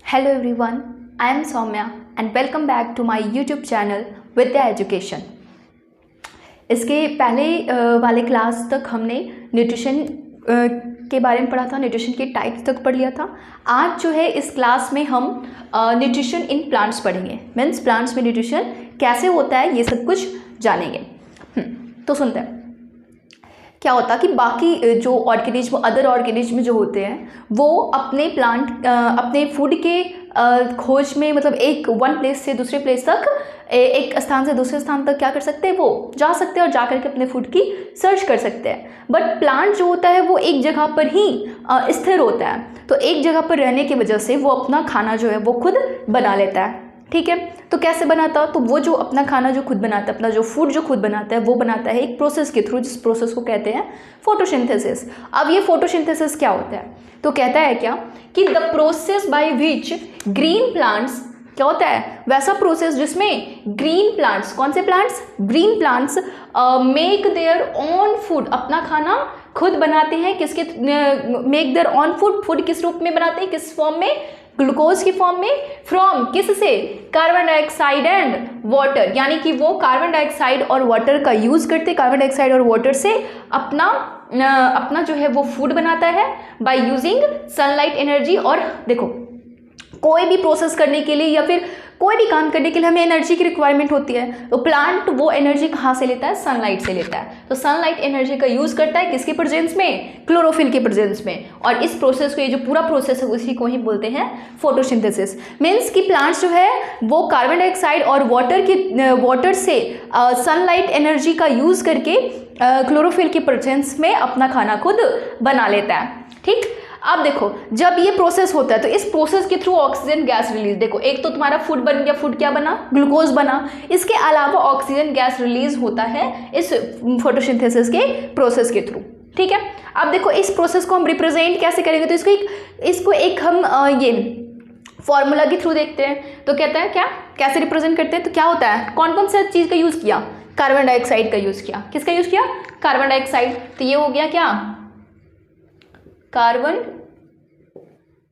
Hello everyone, I am Soumya and welcome back to my YouTube channel Vidya Education। इसके पहले वाले class तक हमने न्यूट्रिशन के बारे में पढ़ा था, न्यूट्रिशन के टाइप्स तक पढ़ लिया था। आज जो है इस क्लास में हम न्यूट्रिशन इन प्लांट्स पढ़ेंगे, मीन्स प्लांट्स में न्यूट्रिशन कैसे होता है ये सब कुछ जानेंगे। तो सुनते हैं क्या होता है कि बाकी जो ऑर्गेनिज्म, अदर ऑर्गेनिज्म जो होते हैं वो अपने फूड के खोज में, मतलब एक वन प्लेस से दूसरे प्लेस तक, एक स्थान से दूसरे स्थान तक क्या कर सकते हैं, वो जा सकते हैं और जा करके अपने फूड की सर्च कर सकते हैं। बट प्लांट जो होता है वो एक जगह पर ही स्थिर होता है, तो एक जगह पर रहने की वजह से वो अपना खाना जो है वो खुद बना लेता है। ठीक है, तो कैसे बनाता? तो वो जो अपना खाना जो खुद बनाता है, अपना जो फूड जो खुद बनाता है वो बनाता है एक प्रोसेस के थ्रू, जिस प्रोसेस को कहते हैं फोटोसिंथेसिस। अब ये फोटोसिंथेसिस क्या होता है? तो कहता है क्या कि the process by which green plants, क्या होता है वैसा प्रोसेस जिसमें ग्रीन प्लांट्स, कौन से plants? Green plants make their own food, अपना खाना खुद बनाते हैं। किसके? Make their own food, food किस रूप में बनाते हैं, किस फॉर्म में? ग्लूकोज की फॉर्म में। फ्रॉम किस से? कार्बन डाइऑक्साइड एंड वाटर, यानी कि वो कार्बन डाइऑक्साइड और वाटर का यूज करते, कार्बन डाइऑक्साइड और वाटर से अपना जो है वो फूड बनाता है बाय यूजिंग सनलाइट एनर्जी। और देखो, कोई भी प्रोसेस करने के लिए या फिर कोई भी काम करने के लिए हमें एनर्जी की रिक्वायरमेंट होती है, तो प्लांट वो एनर्जी कहाँ से लेता है? सनलाइट से लेता है। तो सनलाइट एनर्जी का यूज करता है किसके प्रेजेंस में? क्लोरोफिल के प्रेजेंस में। और इस प्रोसेस को, ये जो पूरा प्रोसेस है उसी को ही बोलते हैं फोटोसिंथेसिस। मीन्स कि प्लांट्स जो है वो कार्बन डाइऑक्साइड और वाटर से सनलाइट एनर्जी का यूज करके क्लोरोफिल के प्रेजेंस में अपना खाना खुद बना लेता है। ठीक, अब देखो, जब ये प्रोसेस होता है तो इस प्रोसेस के थ्रू ऑक्सीजन गैस रिलीज, देखो एक तो तुम्हारा फूड बन गया, फूड क्या बना? ग्लूकोज बना। इसके अलावा ऑक्सीजन गैस रिलीज होता है इस फोटोसिंथेसिस के प्रोसेस के थ्रू। ठीक है, अब देखो इस प्रोसेस को हम रिप्रेजेंट कैसे करेंगे? तो इसको एक हम ये फॉर्मूला के थ्रू देखते हैं। तो कहता है क्या, कैसे रिप्रेजेंट करते हैं? तो क्या होता है, कौन कौन सा चीज़ का यूज़ किया? कार्बन डाइऑक्साइड का यूज़ किया। किसका यूज़ किया? Carbon dioxide. तो ये हो गया क्या? Carbon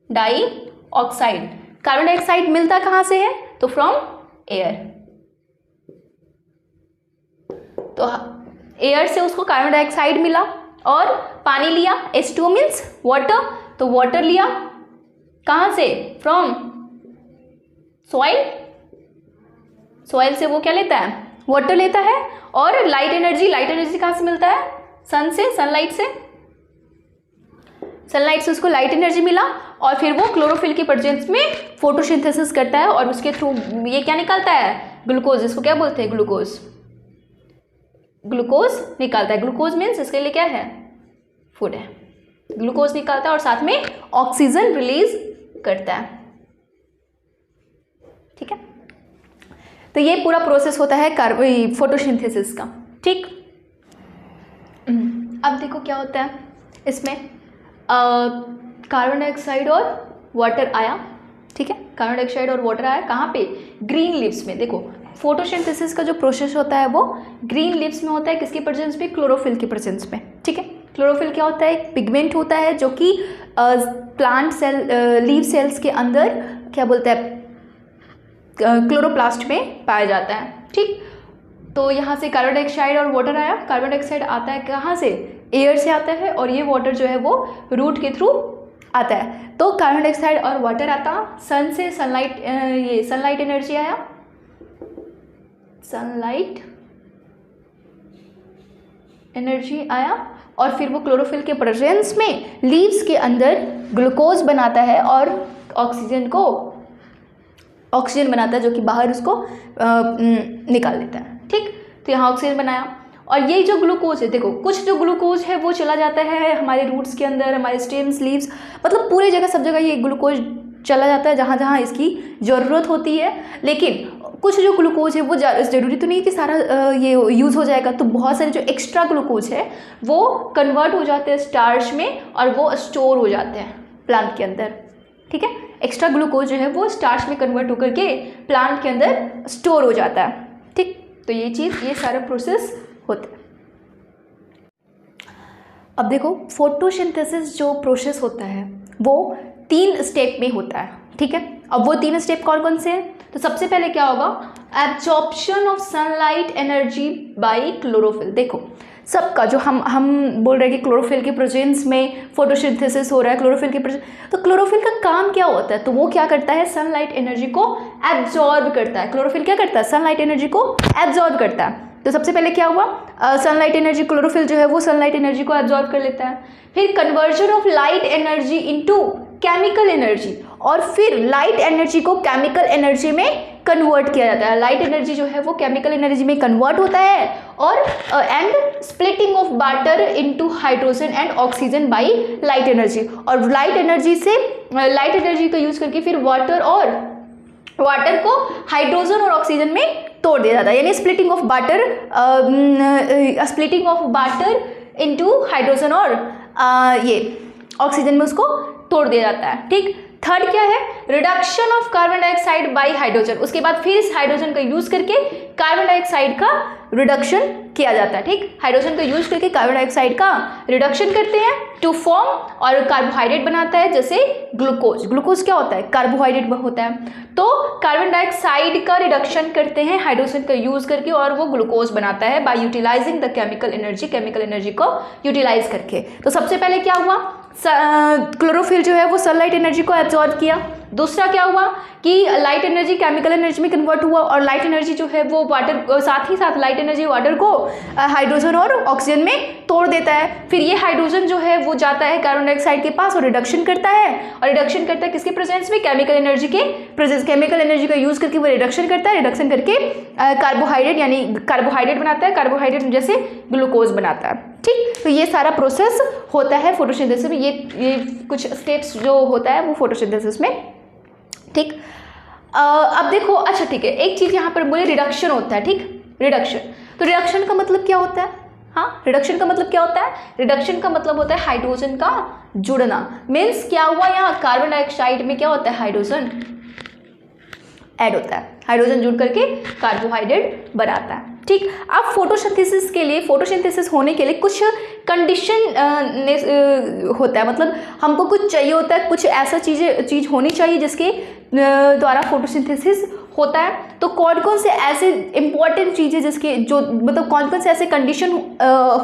dioxide. कार्बन डाइऑक्साइड मिलता कहाँ से है? तो फ्रॉम एयर। तो एयर से उसको कार्बन डाइऑक्साइड मिला और पानी लिया, H2O मीन्स वाटर, तो वाटर लिया कहाँ से? From soil. सॉइल से वो क्या लेता है? वाटर लेता है। और लाइट एनर्जी कहाँ से मिलता है? सन से, सनलाइट से। सनलाइट से उसको लाइट एनर्जी मिला और फिर वो क्लोरोफिल के प्रेजेंस में फोटोसिंथेसिस करता है और उसके थ्रू ये क्या निकलता है? ग्लूकोज। इसको क्या बोलते हैं? ग्लूकोज। ग्लूकोज निकालता है। ग्लूकोज मीन्स इसके लिए क्या है? फूड है। ग्लूकोज निकालता है और साथ में ऑक्सीजन रिलीज करता है। ठीक है, तो ये पूरा प्रोसेस होता है फोटोसिंथेसिस का। ठीक, अब देखो क्या होता है इसमें, कार्बन डाइऑक्साइड और वाटर आया। ठीक है, कार्बन डाइऑक्साइड और वाटर आया कहाँ पे? ग्रीन लीव्स में। देखो फोटोसिंथेसिस का जो प्रोसेस होता है वो ग्रीन लीव्स में होता है। किसके प्रेजेंस में? क्लोरोफिल के प्रेजेंस में। ठीक है, क्लोरोफिल क्या होता है? एक पिगमेंट होता है जो कि प्लांट सेल, लीव सेल्स के अंदर क्या बोलते हैं, क्लोरोप्लास्ट में पाया जाता है। ठीक, तो यहाँ से कार्बन डाइऑक्साइड और वाटर आया। कार्बन डाइऑक्साइड आता है कहाँ से? एयर से आता है। और ये वाटर जो है वो रूट के थ्रू आता है। तो कार्बन डाइऑक्साइड और वाटर आता सन से, सनलाइट, ये सनलाइट एनर्जी आया, सनलाइट एनर्जी आया और फिर वो क्लोरोफिल के प्रेजेंस में लीव्स के अंदर ग्लूकोज बनाता है और ऑक्सीजन बनाता है जो कि बाहर उसको निकाल देता है। ठीक, तो यहाँ ऑक्सीजन बनाया और ये जो ग्लूकोज है, देखो कुछ जो ग्लूकोज है वो चला जाता है हमारे रूट्स के अंदर, हमारे स्टेम्स, लीव्स, मतलब पूरी जगह, सब जगह ये ग्लूकोज चला जाता है जहाँ जहाँ इसकी ज़रूरत होती है। लेकिन कुछ जो ग्लूकोज है वो ज़रूरी तो नहीं कि सारा ये यूज़ हो जाएगा, तो बहुत सारे जो एक्स्ट्रा ग्लूकोज है वो कन्वर्ट हो जाते हैं स्टार्च में और वो स्टोर हो जाते हैं प्लांट के अंदर। ठीक है, एक्स्ट्रा ग्लूकोज जो है वो स्टार्च में कन्वर्ट होकर के प्लांट के अंदर स्टोर हो जाता है। ठीक, तो ये सारा प्रोसेस होता है। अब देखो फोटोसिंथेसिस जो प्रोसेस होता है वो 3 स्टेप में होता है। ठीक है। अब वो 3 स्टेप कौन कौन से हैं? तो सबसे पहले क्या होगा, absorption of sunlight energy by chlorophyll. देखो सबका जो हम बोल रहे हैं कि क्लोरोफिल के प्रेजेंस में फोटोसिंथेसिस हो रहा है, क्लोरोफिल के तो क्लोरोफिल का काम क्या होता है? तो वो क्या करता है, सनलाइट एनर्जी को एब्जॉर्ब करता है। क्लोरोफिल क्या करता है, सनलाइट एनर्जी को एब्जॉर्ब करता है। तो सबसे पहले क्या हुआ, सनलाइट एनर्जी, क्लोरोफिल जो है वो सनलाइट एनर्जी को एब्जॉर्ब कर लेता है। फिर conversion of light energy into chemical energy, और फिर लाइट एनर्जी को केमिकल एनर्जी में कन्वर्ट किया जाता है। लाइट एनर्जी जो है वो केमिकल एनर्जी में कन्वर्ट होता है, और and splitting of water into hydrogen and oxygen by light energy. और लाइट एनर्जी का यूज करके फिर वाटर को हाइड्रोजन और ऑक्सीजन में तोड़ दिया जाता है, यानी splitting of water into hydrogen और ये ऑक्सीजन में उसको तोड़ दिया जाता है। ठीक। थर्ड क्या है, reduction of carbon dioxide bye hydrogen. उसके बाद फिर इस हाइड्रोजन का यूज करके कार्बन डाइऑक्साइड का रिडक्शन किया जाता है। ठीक, हाइड्रोजन का यूज करके कार्बन डाइऑक्साइड का रिडक्शन करते हैं टू फॉर्म, और कार्बोहाइड्रेट बनाता है, जैसे ग्लूकोज। ग्लूकोज क्या होता है, कार्बोहाइड्रेट होता है। तो कार्बन डाइऑक्साइड का रिडक्शन करते हैं हाइड्रोजन का यूज करके, और वो ग्लूकोज बनाता है by utilizing the chemical energy को यूटिलाइज करके। तो सबसे पहले क्या हुआ, क्लोरोफिल जो है वो सनलाइट एनर्जी को एब्जॉर्ब किया। दूसरा क्या हुआ कि लाइट एनर्जी केमिकल एनर्जी में कन्वर्ट हुआ, और लाइट एनर्जी जो है वो वाटर, साथ ही साथ लाइट एनर्जी वाटर को हाइड्रोजन और ऑक्सीजन में तोड़ देता है। फिर ये हाइड्रोजन जो है वो जाता है कार्बन डाइऑक्साइड के पास और रिडक्शन करता है, किसके प्रेजेंस में, केमिकल एनर्जी के प्रेजेंस। केमिकल एनर्जी का यूज करके वो रिडक्शन करता है, रिडक्शन करके कार्बोहाइड्रेट बनाता है, कार्बोहाइड्रेट जैसे ग्लूकोज बनाता है। ठीक, तो ये सारा प्रोसेस होता है फोटोसिंथेसिस में। ये कुछ स्टेप्स जो होता है वो फोटोसिंथेसिस में। ठीक, अब देखो, अच्छा ठीक है, एक चीज यहाँ पर बोले रिडक्शन होता है। ठीक, रिडक्शन, तो रिडक्शन का मतलब क्या होता है? हाँ, रिडक्शन का मतलब क्या होता है? रिडक्शन का मतलब होता है हाइड्रोजन का जुड़ना। मीन्स क्या हुआ, यहाँ कार्बन डाइऑक्साइड में क्या होता है, हाइड्रोजन ऐड होता है, हाइड्रोजन जुड़ करके कार्बोहाइड्रेट बनाता है। ठीक, अब फोटोसिंथेसिस के लिए, फोटोसिंथेसिस होने के लिए कुछ कंडीशन होता है, मतलब हमको कुछ चाहिए होता है, कुछ ऐसा चीज़ होनी चाहिए जिसके द्वारा फोटोसिंथेसिस होता है। तो कौन कौन से ऐसे इंपॉर्टेंट चीज़ें जिसके जो मतलब कौन कौन से ऐसे कंडीशन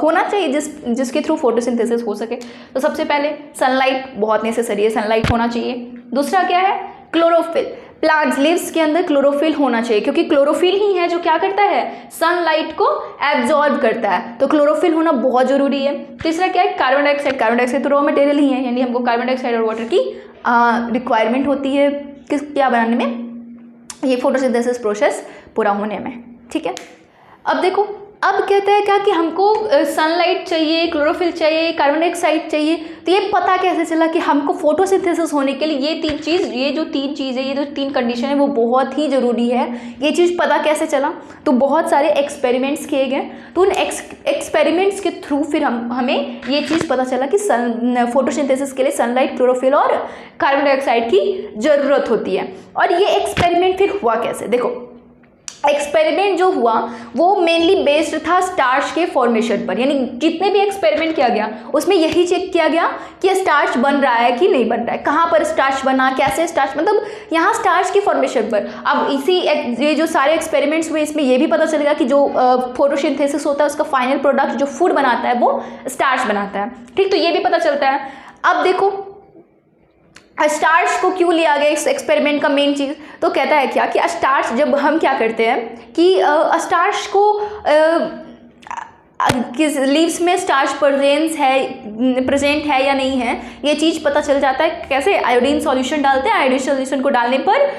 होना चाहिए जिसके थ्रू फोटोसिंथेसिस हो सके? तो सबसे पहले सनलाइट बहुत नेसेसरी है, सनलाइट होना चाहिए। दूसरा क्या है, क्लोरोफिल। प्लांट्स लीव्स के अंदर क्लोरोफिल होना चाहिए, क्योंकि क्लोरोफिल ही है जो क्या करता है, सनलाइट को एब्जॉर्ब करता है, तो क्लोरोफिल होना बहुत जरूरी है। तीसरा क्या है, कार्बन डाइऑक्साइड। कार्बन डाइऑक्साइड तो रॉ मटेरियल ही है, यानी हमको कार्बन डाइऑक्साइड और वाटर की रिक्वायरमेंट होती है क्या बनाने में, ये फोटोसिंथेसिस प्रोसेस पूरा होने में। ठीक है, अब देखो, अब कहते हैं क्या कि हमको सनलाइट चाहिए, क्लोरोफिल चाहिए, कार्बन डाइऑक्साइड चाहिए। तो ये पता कैसे चला कि हमको फोटोसिंथेसिस होने के लिए ये जो तीन चीज़ है, ये जो 3 कंडीशन है वो बहुत ही ज़रूरी है। ये चीज़ पता कैसे चला? तो बहुत सारे एक्सपेरिमेंट्स किए गए, तो उन एक्सपेरिमेंट्स के थ्रू फिर हमें ये चीज़ पता चला कि फोटोसिंथेसिस के लिए सनलाइट, क्लोरोफिल और कार्बन डाइऑक्साइड की ज़रूरत होती है। और ये एक्सपेरिमेंट फिर हुआ कैसे? देखो, एक्सपेरिमेंट जो हुआ वो मेनली बेस्ड था स्टार्च के फॉर्मेशन पर, यानी जितने भी एक्सपेरिमेंट किया गया उसमें यही चेक किया गया कि स्टार्च बन रहा है कि नहीं बन रहा है, कहाँ पर स्टार्च बना, कैसे स्टार्च, मतलब यहाँ स्टार्च की फॉर्मेशन पर। अब ये जो सारे एक्सपेरिमेंट्स हुए इसमें ये भी पता चलेगा कि जो फोटोसिंथेसिस होता है उसका फाइनल प्रोडक्ट जो फूड बनाता है वो स्टार्च बनाता है। ठीक, तो ये भी पता चलता है। अब देखो, स्टार्च को क्यों लिया गया इस एक्सपेरिमेंट का मेन चीज़, तो कहता है क्या कि स्टार्च जब हम क्या करते हैं कि स्टार्च को किस लीव्स में स्टार्च प्रेजेंट है या नहीं है, ये चीज़ पता चल जाता है कैसे? आयोडीन सॉल्यूशन डालते हैं, आयोडीन सॉल्यूशन को डालने पर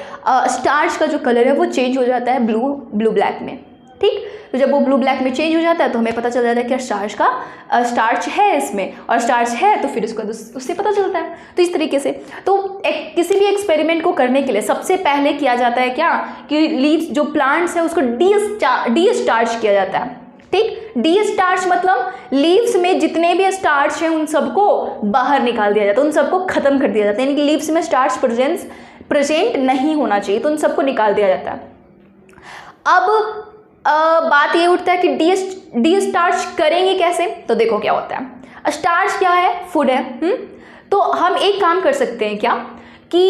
स्टार्च का जो कलर है वो चेंज हो जाता है ब्लू ब्लैक में। ठीक, तो जब वो ब्लू ब्लैक में चेंज हो जाता है तो हमें पता चल जाता है कि स्टार्च है इसमें, और स्टार्च है तो फिर उससे पता चलता है। तो इस तरीके से तो किसी भी एक्सपेरिमेंट को करने के लिए सबसे पहले किया जाता है क्या कि लीव्स जो प्लांट्स है उसको डी स्टार्च किया जाता है। ठीक, डी स्टार्च मतलब लीव्स में जितने भी स्टार्च हैं उन सबको बाहर निकाल दिया जाता है, उन सबको खत्म कर दिया जाता है, यानी कि लीव्स में स्टार्च प्रेजेंट नहीं होना चाहिए, तो उन सबको निकाल दिया जाता है। अब बात ये उठता है कि डी स्टार्च करेंगे कैसे? तो देखो क्या होता है, स्टार्च क्या है, फूड है। तो हम एक काम कर सकते हैं क्या कि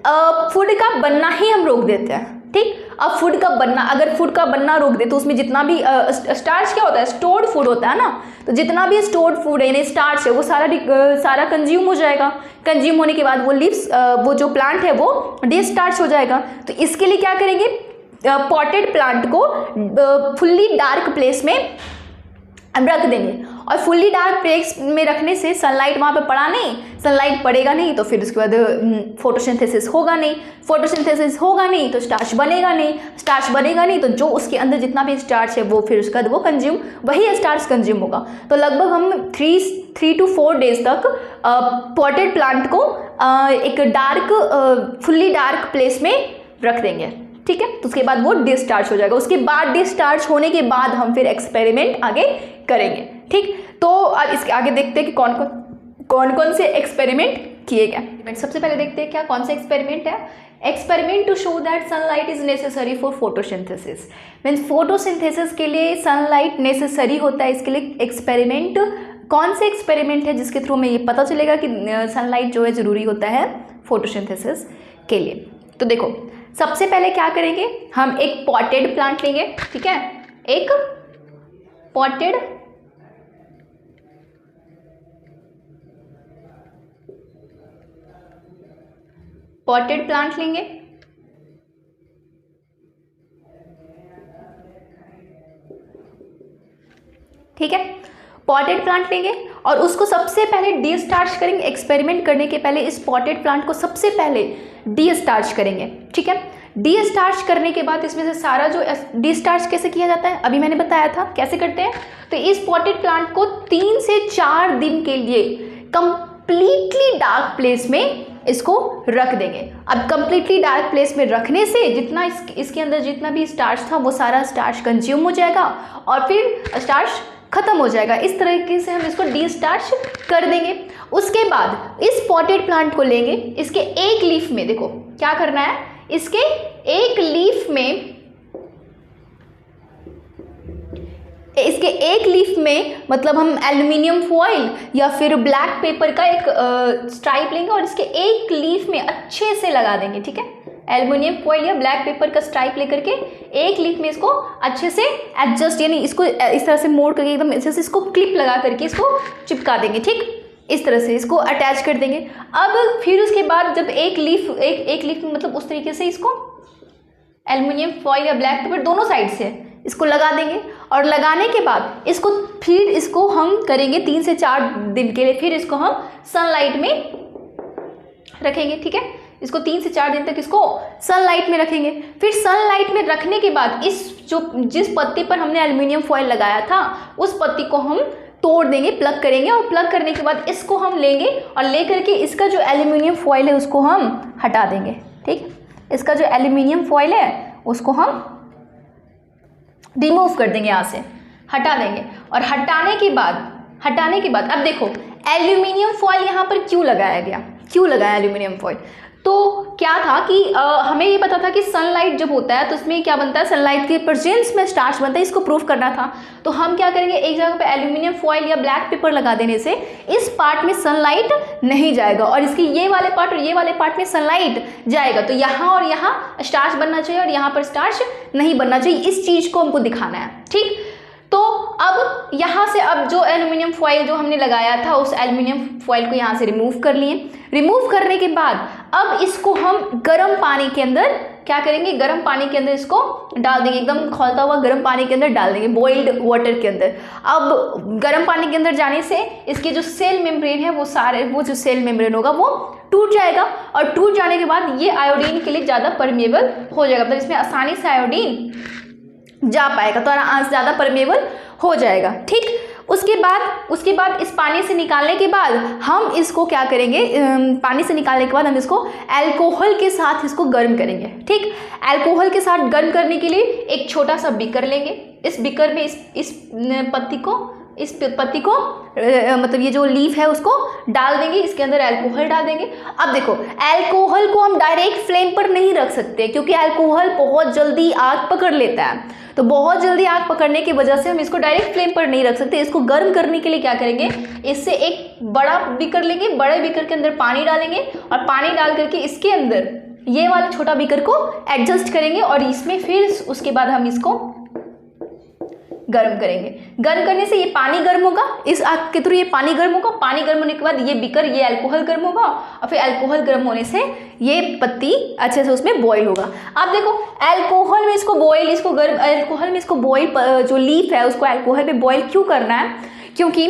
फूड का बनना ही हम रोक देते हैं। ठीक, अब फूड का बनना, अगर फूड का बनना रोक दे तो उसमें जितना भी स्टार्च क्या होता है, स्टोर्ड फूड होता है ना, तो जितना भी स्टोर्ड फूड है यानी स्टार्च है वो सारा कंज्यूम हो जाएगा। कंज्यूम होने के बाद वो लीव्स, वो जो प्लांट है वो डिस्टार्च हो जाएगा। तो इसके लिए क्या करेंगे, पॉटेड प्लांट को फुल्ली डार्क प्लेस में रख देंगे। और फुल्ली डार्क प्लेस में रखने से सनलाइट वहाँ पे पड़ा नहीं, सनलाइट पड़ेगा नहीं तो फिर उसके बाद फोटोसिंथेसिस होगा नहीं, फोटोसिंथेसिस होगा नहीं तो स्टार्च बनेगा नहीं, स्टार्च बनेगा नहीं तो जो उसके अंदर जितना भी स्टार्च है वो फिर उसके बाद वो कंज्यूम, वही स्टार्च कंज्यूम होगा। तो लगभग हम 3 to 4 डेज तक पॉटेड प्लांट को एक डार्क, फुल्ली डार्क प्लेस में रख देंगे। ठीक है, तो उसके बाद वो डिस्चार्ज हो जाएगा। उसके बाद डिस्चार्ज होने के बाद हम फिर एक्सपेरिमेंट आगे करेंगे। ठीक, तो अब इसके आगे देखते हैं कि कौन कौन से एक्सपेरिमेंट किए गए। सबसे पहले देखते हैं क्या कौन सा एक्सपेरिमेंट है। Experiment to show that sunlight is necessary for photosynthesis, means photosynthesis के लिए सनलाइट नेसेसरी होता है। इसके लिए एक्सपेरिमेंट, कौन से एक्सपेरिमेंट है जिसके थ्रू हमें ये पता चलेगा कि सनलाइट जो है ज़रूरी होता है फोटोसिंथेसिस के लिए। तो देखो, सबसे पहले क्या करेंगे, हम एक पॉटेड प्लांट लेंगे। ठीक है, एक पॉटेड प्लांट लेंगे। ठीक है, पॉटेड प्लांट लेंगे और उसको सबसे पहले डिस्टार्च करेंगे। एक्सपेरिमेंट करने के पहले इस पॉटेड प्लांट को सबसे पहले डिस्टार्च करेंगे। ठीक है, डिस्टार्च करने के बाद इसमें से सारा जो डिस्टार्च कैसे किया जाता है अभी मैंने बताया था कैसे करते हैं। तो इस पॉटेड प्लांट को 3 से 4 दिन के लिए कंप्लीटली डार्क प्लेस में इसको रख देंगे। अब कंप्लीटली डार्क प्लेस में रखने से जितना इसके अंदर जितना भी स्टार्च था वो सारा स्टार्च कंज्यूम हो जाएगा और फिर स्टार्च खत्म हो जाएगा। इस तरीके से हम इसको डिस्टार्च कर देंगे। उसके बाद इस पॉटेड प्लांट को लेंगे, इसके एक लीफ में देखो क्या करना है, इसके एक लीफ में मतलब हम एल्युमिनियम फॉइल या फिर ब्लैक पेपर का एक स्ट्राइप लेंगे और इसके एक लीफ में अच्छे से लगा देंगे। ठीक है, एल्युमिनियम फॉइल या ब्लैक पेपर का स्ट्राइप लेकर के एक लीफ में इसको अच्छे से एडजस्ट, यानी इसको इस तरह से मोड़ करके एकदम अच्छे से इसको क्लिप लगा करके इसको चिपका देंगे। ठीक, इस तरह से इसको अटैच कर देंगे। अब फिर उसके बाद जब एक लीफ मतलब उस तरीके से इसको एल्युमिनियम फॉइल या ब्लैक पेपर दोनों साइड से इसको लगा देंगे और लगाने के बाद इसको हम करेंगे 3 से 4 दिन के लिए, फिर इसको हम सनलाइट में रखेंगे। ठीक है, इसको 3 से 4 दिन तक इसको सनलाइट में रखेंगे। फिर सनलाइट में रखने के बाद जिस पत्ती पर हमने एल्युमिनियम फॉइल लगाया था उस पत्ती को हम तोड़ देंगे, प्लग करेंगे और प्लग करने के बाद इसको हम लेंगे और लेकर के इसका जो एल्युमिनियम फॉइल है उसको हम हटा देंगे। ठीक, इसका जो एल्युमिनियम फॉइल है उसको हम रिमूव कर देंगे, यहाँ से हटा देंगे। और हटाने के बाद अब देखो एल्युमिनियम फॉइल यहाँ पर क्यों लगाया गया, क्यों लगाया एल्युमिनियम फॉइल। तो क्या था कि हमें ये पता था कि सनलाइट जब होता है तो उसमें क्या बनता है, सनलाइट के प्रेजेंस में स्टार्च बनता है, इसको प्रूव करना था। तो हम क्या करेंगे, एक जगह पे एल्युमिनियम फॉइल या ब्लैक पेपर लगा देने से इस पार्ट में सनलाइट नहीं जाएगा और इसके ये वाले पार्ट और ये वाले पार्ट में सनलाइट जाएगा। तो यहाँ और यहाँ स्टार्च बनना चाहिए और यहाँ पर स्टार्च नहीं बनना चाहिए, इस चीज़ को हमको दिखाना है। ठीक, तो अब यहाँ से अब जो एल्युमिनियम फॉइल जो हमने लगाया था उस एल्युमिनियम फॉइल को यहाँ से रिमूव कर लिए। रिमूव करने के बाद अब इसको हम गर्म पानी के अंदर क्या करेंगे, गर्म पानी के अंदर इसको डाल देंगे, एकदम खौलता हुआ गर्म पानी के अंदर डाल देंगे, बॉइल्ड वाटर के अंदर। अब गर्म पानी के अंदर जाने से इसके जो सेल मेम्ब्रेन है वो जो सेल मेम्ब्रेन होगा वो टूट जाएगा और टूट जाने के बाद ये आयोडीन के लिए ज़्यादा परमेबल हो जाएगा, मतलब इसमें आसानी से आयोडीन जा पाएगा, तो ज़्यादा परमेबल हो जाएगा। ठीक, उसके बाद इस पानी से निकालने के बाद हम इसको क्या करेंगे, पानी से निकालने के बाद हम इसको अल्कोहल के साथ इसको गर्म करेंगे। ठीक, अल्कोहल के साथ गर्म करने के लिए एक छोटा सा बीकर लेंगे, इस बीकर में इस पत्ती को इस पत्ती को मतलब ये जो लीफ है उसको डाल देंगे, इसके अंदर अल्कोहल डाल देंगे। अब देखो अल्कोहल को हम डायरेक्ट फ्लेम पर नहीं रख सकते क्योंकि अल्कोहल बहुत जल्दी आग पकड़ लेता है, तो बहुत जल्दी आग पकड़ने की वजह से हम इसको डायरेक्ट फ्लेम पर नहीं रख सकते। इसको गर्म करने के लिए क्या करेंगे, इससे एक बड़ा बीकर लेंगे, बड़े बीकर के अंदर पानी डालेंगे और पानी डाल करके इसके अंदर ये वाला छोटा बीकर को एडजस्ट करेंगे और इसमें फिर उसके बाद हम इसको गर्म करेंगे। गर्म करने से ये पानी गर्म होगा, इस आग के थ्रू ये पानी गर्म होगा, पानी गर्म होने के बाद ये बीकर, ये अल्कोहल गर्म होगा और फिर अल्कोहल गर्म होने से ये पत्ती अच्छे से उसमें बॉईल होगा। अब देखो अल्कोहल में इसको बॉईल, इसको गर्म, अल्कोहल में इसको बॉईल, जो लीफ है उसको अल्कोहल में बॉईल क्यों करना है, क्योंकि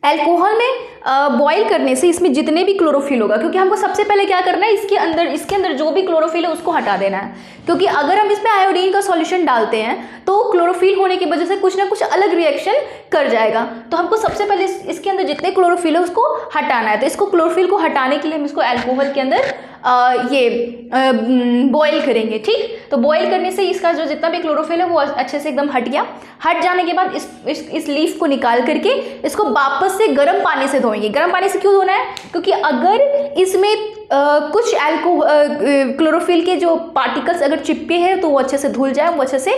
अल्कोहल में बॉईल करने से इसमें जितने भी क्लोरोफिल होगा, क्योंकि हमको सबसे पहले क्या करना है, इसके अंदर जो भी क्लोरोफिल है उसको हटा देना है, क्योंकि अगर हम इसमें आयोडीन का सॉल्यूशन डालते हैं तो क्लोरोफिल होने की वजह से कुछ ना कुछ अलग रिएक्शन कर जाएगा। तो हमको सबसे पहले इसके अंदर जितने क्लोरोफिल है उसको हटाना है। तो इसको क्लोरोफिल को हटाने के लिए हम इसको अल्कोहल के अंदर बॉईल करेंगे। ठीक, तो बॉईल करने से इसका जो जितना भी क्लोरोफिल है वो अच्छे से एकदम हट गया। हट जाने के बाद इस लीफ को निकाल करके इसको वापस से गर्म पानी से धोएंगे। गर्म पानी से क्यों धोना है, क्योंकि अगर इसमें कुछ क्लोरोफिल के जो पार्टिकल्स अगर चिपके हैं तो वो अच्छे से धुल जाए, वो अच्छे से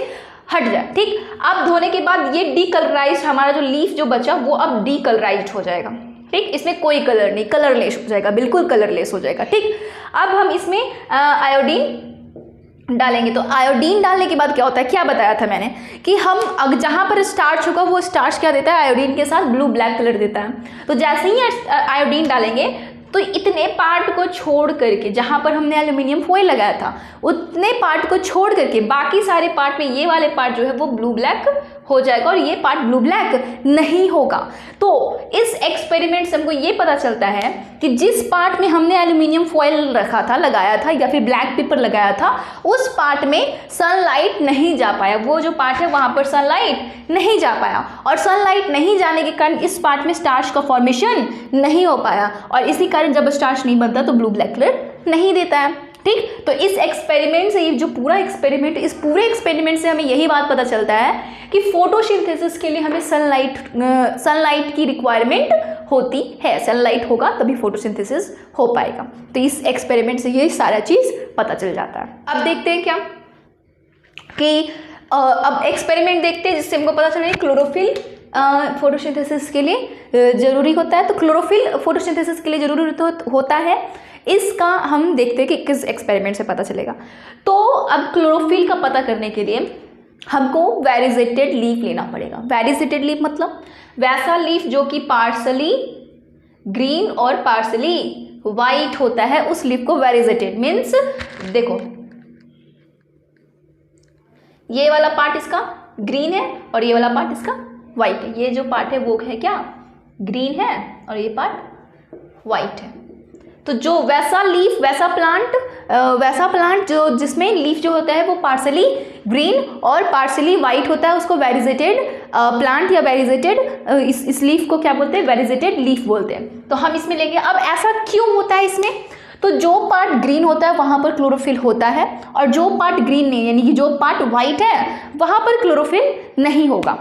हट जाए। ठीक, अब धोने के बाद ये डीकलराइज, हमारा जो लीफ जो बचा वो अब डीकलराइज हो जाएगा। ठीक, इसमें कोई कलर नहीं, कलरलेस हो जाएगा, बिल्कुल कलरलेस हो जाएगा। ठीक, अब हम इसमें आयोडीन डालेंगे। तो आयोडीन डालने के बाद क्या होता है, क्या बताया था मैंने कि हम जहाँ पर स्टार्च होगा वो स्टार्च क्या देता है, आयोडीन के साथ ब्लू ब्लैक कलर देता है। तो जैसे ही आयोडीन डालेंगे तो इतने पार्ट को छोड़ करके, जहाँ पर हमने एल्यूमिनियम फॉइल लगाया था उतने पार्ट को छोड़ करके बाकी सारे पार्ट में ये वाले पार्ट जो है वो ब्लू ब्लैक हो जाएगा और ये पार्ट ब्लू ब्लैक नहीं होगा। तो इस एक्सपेरिमेंट से हमको ये पता चलता है कि जिस पार्ट में हमने एल्यूमिनियम फॉइल रखा था, लगाया था या फिर ब्लैक पेपर लगाया था, उस पार्ट में सनलाइट नहीं जा पाया। वो जो पार्ट है वहाँ पर सनलाइट नहीं जा पाया और सनलाइट नहीं जाने के कारण इस पार्ट में स्टार्च का फॉर्मेशन नहीं हो पाया और इसी कारण जब स्टार्च नहीं बनता तो ब्लू ब्लैक कलर नहीं देता है। ठीक, तो इस एक्सपेरिमेंट से, ये जो पूरा एक्सपेरिमेंट, इस पूरे एक्सपेरिमेंट से हमें यही बात पता चलता है कि फोटोसिंथेसिस के लिए हमें सनलाइट की रिक्वायरमेंट होती है। सनलाइट होगा तभी फोटोसिंथेसिस हो पाएगा। तो इस एक्सपेरिमेंट से ये सारा चीज़ पता चल जाता है। अब देखते हैं क्या कि अब एक्सपेरिमेंट देखते हैं जिससे हमको पता चले क्लोरोफिल फोटोसिंथेसिस के लिए ज़रूरी होता है। तो क्लोरोफिल फोटोसिंथेसिस के लिए ज़रूरी होता है, इसका हम देखते हैं कि किस एक्सपेरिमेंट से पता चलेगा। तो अब क्लोरोफिल का पता करने के लिए हमको वेरिजेटेड लीफ लेना पड़ेगा। वेरिजेटेड लीफ मतलब वैसा लीफ जो कि पार्सली ग्रीन और पार्सली वाइट होता है, उस लीफ को वेरिजेटेड मीन्स, देखो ये वाला पार्ट इसका ग्रीन है और ये वाला पार्ट इसका वाइट है। ये जो पार्ट है वो है क्या, ग्रीन है और ये पार्ट वाइट है। तो जो वैसा लीफ, वैसा प्लांट जो जिसमें लीफ जो होता है वो पार्सली ग्रीन और पार्सली वाइट होता है, उसको वेरिजेटेड प्लांट या वेरिजेटेड, इस लीफ को क्या बोलते हैं, वेरिजेटेड लीफ बोलते हैं। तो हम इसमें लेंगे। अब ऐसा क्यों होता है इसमें, तो जो पार्ट ग्रीन होता है वहाँ पर क्लोरोफिल होता है और जो पार्ट ग्रीन नहीं, यानी कि जो पार्ट वाइट है वहाँ पर क्लोरोफिल नहीं होगा।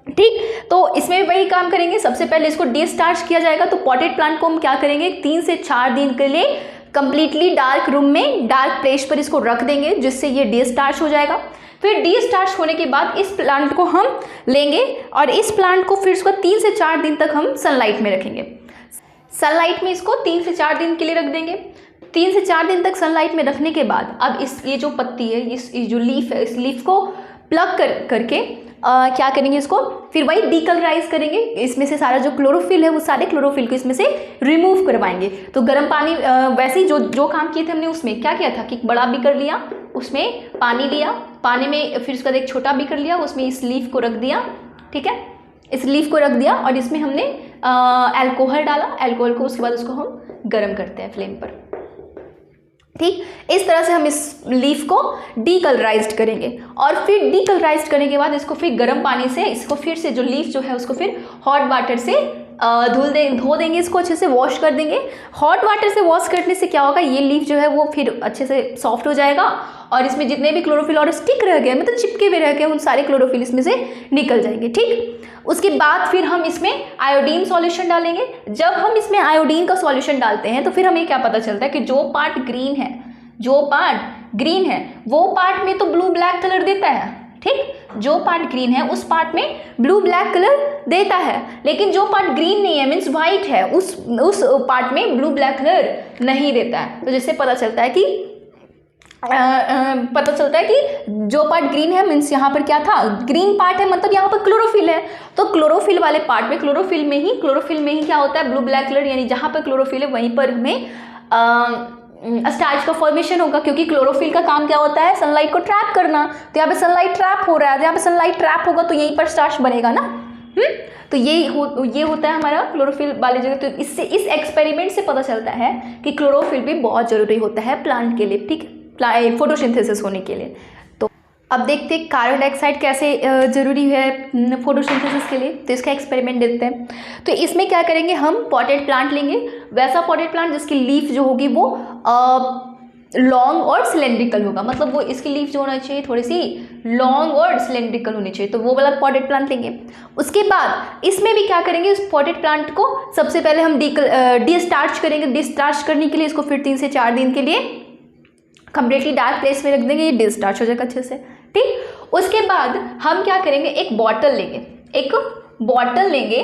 ठीक, तो इसमें वही काम करेंगे। सबसे पहले इसको डिस्टार्च किया जाएगा। तो पॉटेड प्लांट को हम क्या करेंगे, 3 से 4 दिन के लिए कंप्लीटली डार्क रूम में, डार्क प्लेस पर इसको रख देंगे, जिससे ये डिस्टार्च हो जाएगा। फिर डिस्टार्च होने के बाद इस प्लांट को हम लेंगे और इस प्लांट को फिर इसको 3 से 4 दिन तक हम सनलाइट में रखेंगे। सनलाइट में इसको 3 से 4 दिन के लिए रख देंगे। 3 से 4 दिन तक सनलाइट में रखने के बाद अब ये जो पत्ती है, ये जो लीफ है, इस लीफ को प्लग करके क्या करेंगे, इसको फिर वही डीकलराइज करेंगे। इसमें से सारा जो क्लोरोफिल है वो सारे क्लोरोफिल को इसमें से रिमूव करवाएंगे। तो गर्म पानी, वैसे ही जो काम किए थे हमने उसमें क्या किया था कि बड़ा बीकर लिया, उसमें पानी लिया, पानी में फिर उसका एक छोटा बीकर लिया, उसमें इस लीफ को रख दिया। ठीक है, इस लीफ को रख दिया और इसमें हमने अल्कोहल डाला। अल्कोहल को उसके बाद उसको हम गर्म करते हैं फ्लेम पर। ठीक, इस तरह से हम इस लीफ को डीकलराइज्ड करेंगे और फिर डीकलराइज्ड करने के बाद इसको फिर गर्म पानी से, इसको फिर से जो लीफ जो है उसको फिर हॉट वाटर से धो देंगे, इसको अच्छे से वॉश कर देंगे। हॉट वाटर से वॉश करने से क्या होगा, ये लीफ जो है वो फिर अच्छे से सॉफ्ट हो जाएगा और इसमें जितने भी क्लोरोफिल और स्टिक रह गए, मतलब चिपके हुए रह गए, उन सारे क्लोरोफिल इसमें से निकल जाएंगे। ठीक, उसके बाद फिर हम इसमें आयोडीन सॉल्यूशन डालेंगे। जब हम इसमें आयोडीन का सॉल्यूशन डालते हैं तो फिर हमें क्या पता चलता है कि जो पार्ट ग्रीन है वो पार्ट में तो ब्लू ब्लैक कलर देता है। ठीक, जो पार्ट ग्रीन है उस पार्ट में ब्लू ब्लैक कलर देता है, लेकिन जो पार्ट ग्रीन नहीं है मीन्स वाइट है, उस पार्ट में ब्लू ब्लैक कलर नहीं देता है। तो जिससे पता चलता है कि जो पार्ट ग्रीन है मीन्स यहाँ पर क्या था, ग्रीन पार्ट है, मतलब यहाँ पर क्लोरोफिल है। तो क्लोरोफिल वाले पार्ट में क्लोरोफिल में ही क्या होता है, ब्लू ब्लैक कलर, यानी जहाँ पर क्लोरोफिल है वहीं पर हमें स्टार्च का फॉर्मेशन होगा, क्योंकि क्लोरोफिल का काम क्या होता है, सनलाइट को ट्रैप करना। तो यहाँ पे सनलाइट ट्रैप हो रहा है, यहाँ पे सनलाइट ट्रैप होगा तो यहीं पर स्टार्च बनेगा ना। तो ये होता है हमारा क्लोरोफिल वाली जगह। तो इससे, इस एक्सपेरिमेंट से पता चलता है कि क्लोरोफिल भी बहुत ज़रूरी होता है प्लांट के लिए। ठीक, फोटोसिंथेसिस होने के लिए। तो अब देखते हैं कार्बन डाइऑक्साइड कैसे ज़रूरी है फोटोसिंथेसिस के लिए। तो इसका एक्सपेरिमेंट देखते हैं। तो इसमें क्या करेंगे, हम पॉटेड प्लांट लेंगे, वैसा पॉटेड प्लांट जिसकी लीफ जो होगी वो लॉन्ग और सिलेंड्रिकल होगा, मतलब वो इसकी लीफ जो होना चाहिए थोड़ी सी लॉन्ग और सिलेंड्रिकल होनी चाहिए। तो वो वाला पॉटेड प्लांट लेंगे। उसके बाद इसमें भी क्या करेंगे, उस पॉटेड प्लांट को सबसे पहले हम डिस्टार्च करेंगे। डिस्टार्च करने के लिए इसको फिर 3 से 4 दिन के लिए कंप्लीटली डार्क प्लेस में रख देंगे, ये डिस्टार्च हो जाएगा अच्छे से। ठीक, उसके बाद हम क्या करेंगे, एक बॉटल लेंगे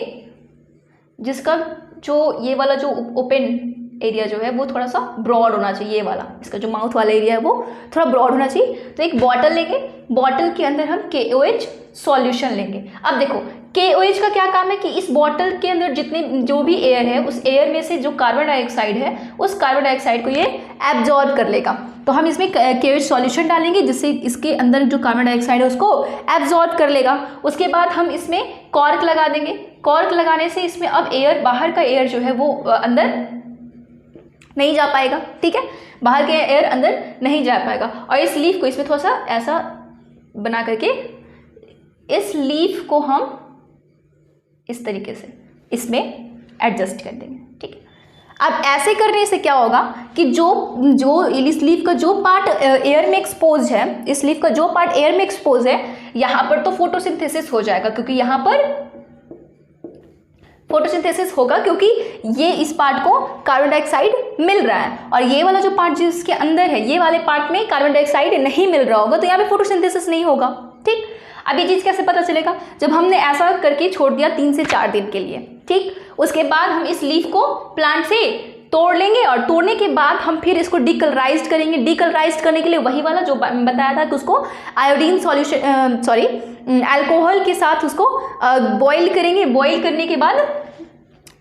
जिसका जो ये वाला जो ओपन एरिया जो है वो थोड़ा सा ब्रॉड होना चाहिए, ये वाला इसका जो माउथ वाला एरिया है वो थोड़ा ब्रॉड होना चाहिए। तो एक बॉटल लेंगे, बॉटल के अंदर हम KOH सॉल्यूशन लेंगे। अब देखो KOH का क्या काम है कि इस बॉटल के अंदर जितने जो भी एयर है उस एयर में से जो कार्बन डाइऑक्साइड है उस कार्बन डाइऑक्साइड को ये एब्जॉर्ब कर लेगा। तो हम इसमें KOH सॉल्यूशन डालेंगे जिससे इसके अंदर जो कार्बन डाइऑक्साइड है उसको एब्जॉर्ब कर लेगा। उसके बाद हम इसमें कॉर्क लगा देंगे। कॉर्क लगाने से इसमें अब एयर, बाहर का एयर जो है वो अंदर नहीं जा पाएगा। ठीक है, बाहर के एयर अंदर नहीं जा पाएगा। और इस लीफ को इसमें थोड़ा सा ऐसा बना करके इस लीफ को हम इस तरीके से इसमें एडजस्ट कर देंगे। ठीक है, अब ऐसे करने से क्या होगा कि जो इस लीफ का जो पार्ट एयर में एक्सपोज है, इस लीफ का जो पार्ट एयर में एक्सपोज है, यहाँ पर तो फोटोसिंथेसिस हो जाएगा, क्योंकि यहाँ पर फोटोसिंथेसिस होगा क्योंकि ये इस पार्ट को कार्बन डाइऑक्साइड मिल रहा है, और ये वाला जो पार्ट जिसके अंदर है ये वाले पार्ट में कार्बन डाइऑक्साइड नहीं मिल रहा होगा, तो यहाँ पे फोटोसिंथेसिस नहीं होगा। ठीक, अब ये चीज़ कैसे पता चलेगा, जब हमने ऐसा करके छोड़ दिया 3 से 4 दिन के लिए। ठीक, उसके बाद हम इस लीफ को प्लांट से तोड़ लेंगे और तोड़ने के बाद हम फिर इसको डीकलराइज्ड करेंगे। डीकलराइज्ड करने के लिए वही वाला जो बताया था कि उसको आयोडीन सॉल्यूशन अल्कोहल के साथ उसको बॉईल करेंगे। बॉईल करने के बाद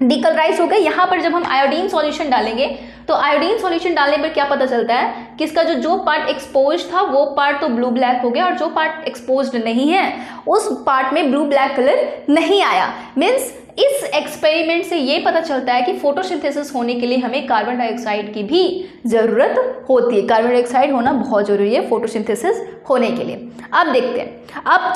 डीकलराइज हो गए। यहाँ पर जब हम आयोडीन सॉल्यूशन डालेंगे तो आयोडीन सॉल्यूशन डालने पर क्या पता चलता है कि इसका जो पार्ट एक्सपोज था वो पार्ट तो ब्लू ब्लैक हो गया, और जो पार्ट एक्सपोज नहीं है उस पार्ट में ब्लू ब्लैक कलर नहीं आया। मीन्स इस एक्सपेरिमेंट से ये पता चलता है कि फोटोसिंथेसिस होने के लिए हमें कार्बन डाइऑक्साइड की भी ज़रूरत होती है। कार्बन डाइऑक्साइड होना बहुत ज़रूरी है फोटोसिंथेसिस होने के लिए। अब देखते हैं अब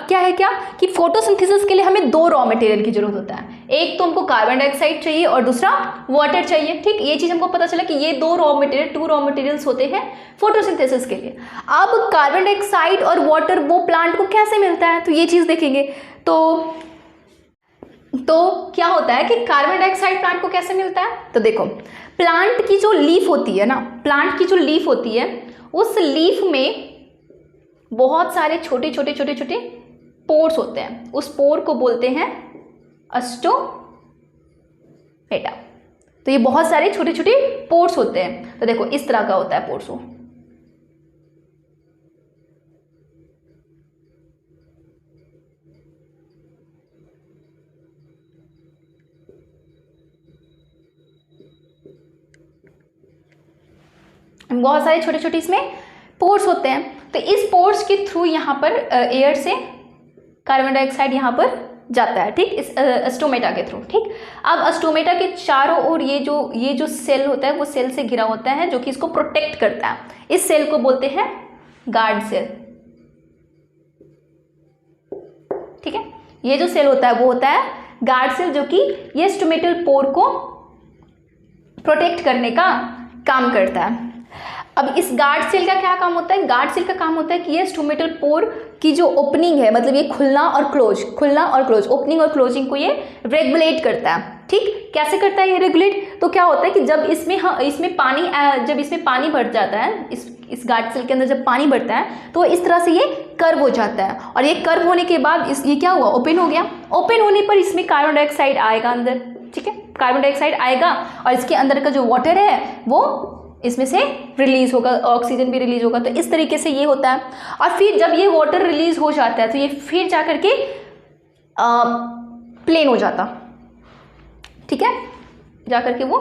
क्या है कि फोटोसिंथेसिस के लिए हमें 2 रॉ मटेरियल की जरूरत होता है। एक तो हमको कार्बन डाइऑक्साइड चाहिए और दूसरा वाटर चाहिए। ठीक, ये चीज़ हमको पता चला कि ये 2 रॉ मटेरियल्स होते हैं फोटोसिंथेसिस के लिए। अब कार्बन डाइऑक्साइड और वाटर वो प्लांट को कैसे मिलता है, तो ये चीज़ देखेंगे। तो क्या होता है कि कार्बन डाइऑक्साइड प्लांट को कैसे मिलता है, तो देखो प्लांट की जो लीफ होती है ना, प्लांट की जो लीफ होती है उस लीफ में बहुत सारे छोटे छोटे पोर्स होते हैं। उस पोर को बोलते हैं अस्टोमेटा। तो ये बहुत सारे छोटे छोटे पोर्स होते हैं। तो देखो इस तरह का होता है पोर्स। बहुत सारे छोटे छोटे इसमें पोर्स होते हैं। तो इस पोर्स के थ्रू यहाँ पर एयर से कार्बन डाइऑक्साइड यहाँ पर जाता है। ठीक, इस अस्टोमेटा के थ्रू। ठीक, अब अस्टोमेटा के चारों ओर ये जो सेल होता है वो सेल से घिरा होता है जो कि इसको प्रोटेक्ट करता है। इस सेल को बोलते हैं गार्ड सेल। ठीक है, ये जो सेल होता है वो होता है गार्ड सेल जो कि ये स्टोमेटल पोर को प्रोटेक्ट करने का काम करता है। अब इस गार्ड सेल का क्या काम होता है? गार्ड सेल का काम होता है कि ये स्टोमेटल पोर की जो ओपनिंग है, मतलब ये खुलना और क्लोज, ओपनिंग और क्लोजिंग को ये रेगुलेट करता है। ठीक, कैसे करता है ये रेगुलेट? तो क्या होता है कि जब इसमें पानी बढ़ जाता है, इस गार्ड सेल के अंदर जब पानी बढ़ता है तो इस तरह से ये कर्व हो जाता है, और ये कर्व होने के बाद ये क्या हुआ? ओपन हो गया। ओपन होने पर इसमें कार्बन डाइऑक्साइड आएगा अंदर। ठीक है, कार्बन डाइऑक्साइड आएगा और इसके अंदर का जो वाटर है वो इसमें से रिलीज होगा, ऑक्सीजन भी रिलीज होगा। तो इस तरीके से ये होता है। और फिर जब ये वाटर रिलीज हो जाता है तो ये फिर जा करके प्लेन हो जाता। ठीक है, जा करके वो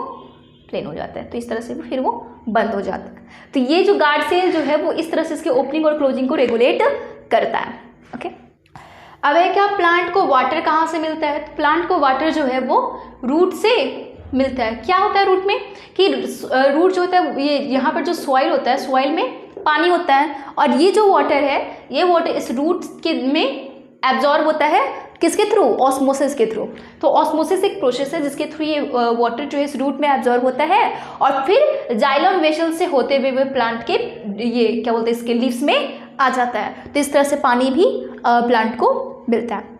प्लेन हो जाता है। तो इस तरह से फिर वो बंद हो जाता है। तो ये जो गार्ड सेल जो है वो इस तरह से इसके ओपनिंग और क्लोजिंग को रेगुलेट करता है। ओके, अब है क्या, प्लांट को वाटर कहाँ से मिलता है? तो प्लांट को वाटर जो है वो रूट से मिलता है। क्या होता है रूट में कि रूट जो होता है, ये यहाँ पर जो सॉइल होता है, सॉइल में पानी होता है, और ये जो वाटर है, ये वाटर इस रूट के में एब्जॉर्ब होता है। किसके थ्रू? ऑस्मोसिस के थ्रू। तो ऑस्मोसिस एक प्रोसेस है जिसके थ्रू ये वाटर जो है इस रूट में एब्जॉर्ब होता है, और फिर जाइलम वेसल से होते हुए प्लांट के ये क्या बोलते हैं, इसके लीव्स में आ जाता है। तो इस तरह से पानी भी प्लांट को मिलता है।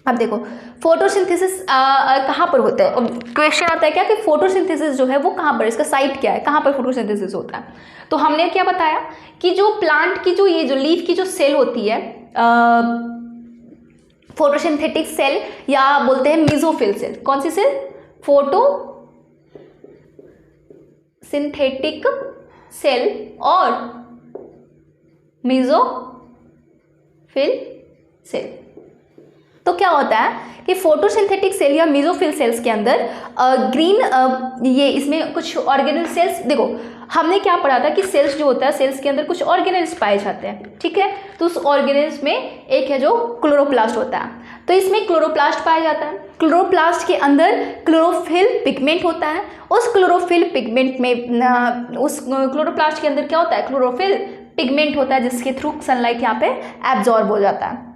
अब देखो फोटोसिंथेसिस कहाँ पर होता है? क्वेश्चन आता है क्या कि फोटोसिंथेसिस जो है वो कहाँ पर, इसका साइट क्या है, कहाँ पर फोटोसिंथेसिस होता है? तो हमने क्या बताया कि जो प्लांट की जो लीफ की जो सेल होती है, फोटोसिंथेटिक सेल या बोलते हैं मेसोफिल सेल। कौन सी सेल? फोटोसिंथेटिक सेल और मेसोफिल सेल। तो क्या होता है कि फोटोसिंथेटिक सेल या मेसोफिल सेल्स के अंदर ये इसमें कुछ ऑर्गेनल सेल्स, देखो हमने क्या पढ़ा था कि सेल्स जो होता है, सेल्स के अंदर कुछ ऑर्गेनल्स पाए जाते हैं। ठीक है, तो उस ऑर्गेनल्स में एक है जो क्लोरोप्लास्ट होता है। तो इसमें क्लोरोप्लास्ट पाया जाता है। क्लोरोप्लास्ट के अंदर क्लोरोफिल पिगमेंट होता है। उस क्लोरोफिल पिगमेंट में उस क्लोरोप्लास्ट के अंदर क्या होता है? क्लोरोफिल पिगमेंट होता है जिसके थ्रू सनलाइट यहाँ पे एब्जॉर्ब हो जाता है।